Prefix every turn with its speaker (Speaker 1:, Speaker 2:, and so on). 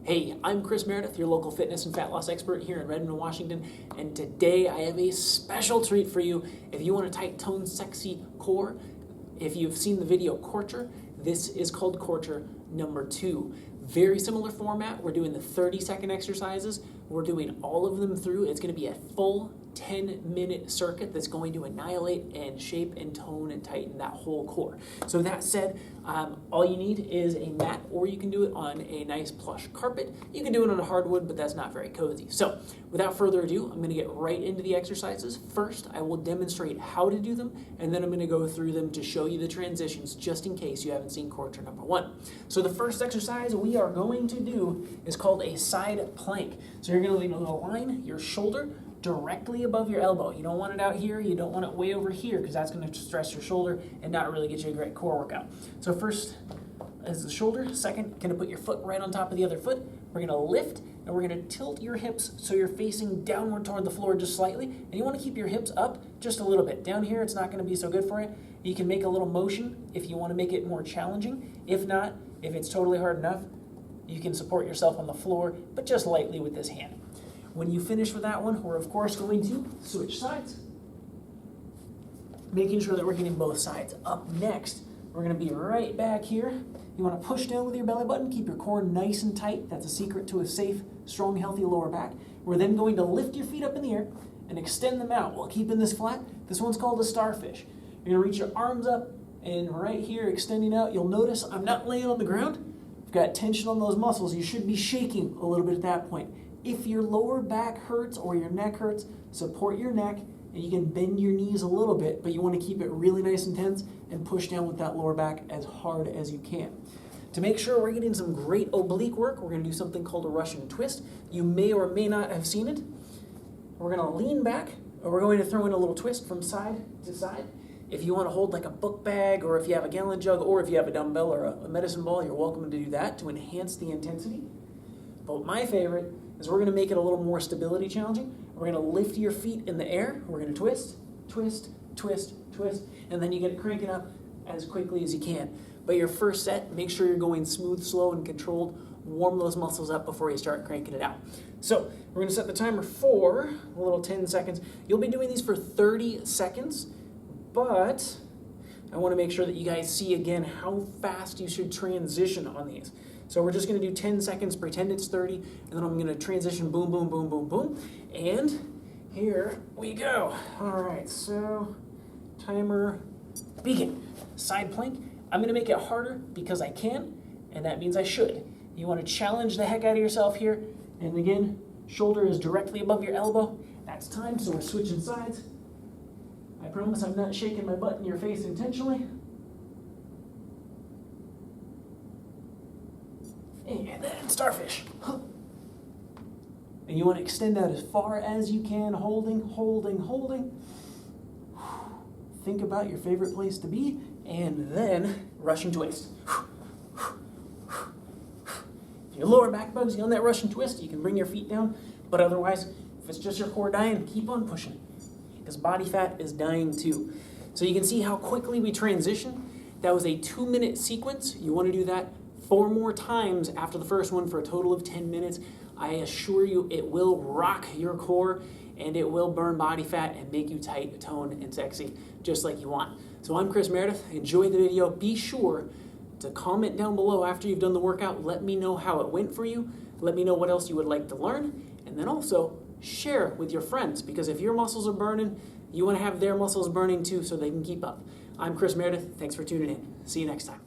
Speaker 1: Hey, I'm Chris Meredith, your local fitness and fat loss expert here in Redmond, Washington, and today I have a special treat for you. If you want a tight, toned, sexy core, if you've seen the video Core-Ture, this is called Core-Ture number 2. Very similar format. We're doing the 30-second exercises. We're doing all of them through. It's going to be a full 10-minute circuit that's going to annihilate and shape and tone and tighten that whole core. So that said, all you need is a mat, or you can do it on a nice plush carpet. You can do it on a hardwood, but that's not very cozy. So without further ado, I'm going to get right into the exercises. First, I will demonstrate how to do them, and then I'm going to go through them to show you the transitions just in case you haven't seen Core-Ture number 1. So the first exercise we are going to do is called a side plank. So you're going to align your shoulder directly above your elbow. You don't want it out here, you don't want it way over here, because that's going to stress your shoulder and not really get you a great core workout. So first is the shoulder. Second, going to put your foot right on top of the other foot. We're going to lift and we're going to tilt your hips so you're facing downward toward the floor just slightly, and you want to keep your hips up just a little bit. Down here it's not going to be so good for you. You can make a little motion if you want to make it more challenging. If not, if it's totally hard enough, you can support yourself on the floor, but just lightly with this hand. When you finish with that one, we're of course going to switch sides, making sure that we're getting both sides. Up next, we're going to be right back here. You want to push down with your belly button, keep your core nice and tight. That's a secret to a safe, strong, healthy lower back. We're then going to lift your feet up in the air and extend them out while keeping this flat. This one's called a starfish. You're going to reach your arms up and right here extending out. You'll notice I'm not laying on the ground. I've got tension on those muscles. You should be shaking a little bit at that point. If your lower back hurts or your neck hurts, support your neck, and you can bend your knees a little bit, but you want to keep it really nice and tense and push down with that lower back as hard as you can. To make sure we're getting some great oblique work, we're going to do something called a Russian twist. You may or may not have seen it. We're going to lean back, and we're going to throw in a little twist from side to side. If you want to hold like a book bag, or if you have a gallon jug, or if you have a dumbbell or a medicine ball, you're welcome to do that to enhance the intensity. But my favorite is we're going to make it a little more stability challenging. We're going to lift your feet in the air. We're going to twist, twist, twist, twist, and then you get it cranking up as quickly as you can. But your first set, make sure you're going smooth, slow, and controlled. Warm those muscles up before you start cranking it out. So we're going to set the timer for a little 10 seconds. You'll be doing these for 30 seconds, but I want to make sure that you guys see again how fast you should transition on these. So we're just going to do 10 seconds, pretend it's 30, and then I'm going to transition boom, boom, boom, boom, boom. And here we go. All right, so timer begin. Side plank. I'm going to make it harder because I can, and that means I should. You want to challenge the heck out of yourself here. And again, shoulder is directly above your elbow. That's time, so we're switching sides. I promise I'm not shaking my butt in your face intentionally. And then starfish. And you want to extend out as far as you can, holding, holding, holding. Think about your favorite place to be, and then Russian twist. If your lower back bugs you on that Russian twist, you can bring your feet down, but otherwise, if it's just your core dying, keep on pushing, because body fat is dying too. So you can see how quickly we transition. That was a 2-minute sequence. You want to do that 4 more times after the first one for a total of 10 minutes. I assure you it will rock your core, and it will burn body fat and make you tight, toned, and sexy just like you want. So I'm Chris Meredith. Enjoy the video. Be sure to comment down below after you've done the workout. Let me know how it went for you. Let me know what else you would like to learn. And then also share with your friends, because if your muscles are burning, you want to have their muscles burning too so they can keep up. I'm Chris Meredith. Thanks for tuning in. See you next time.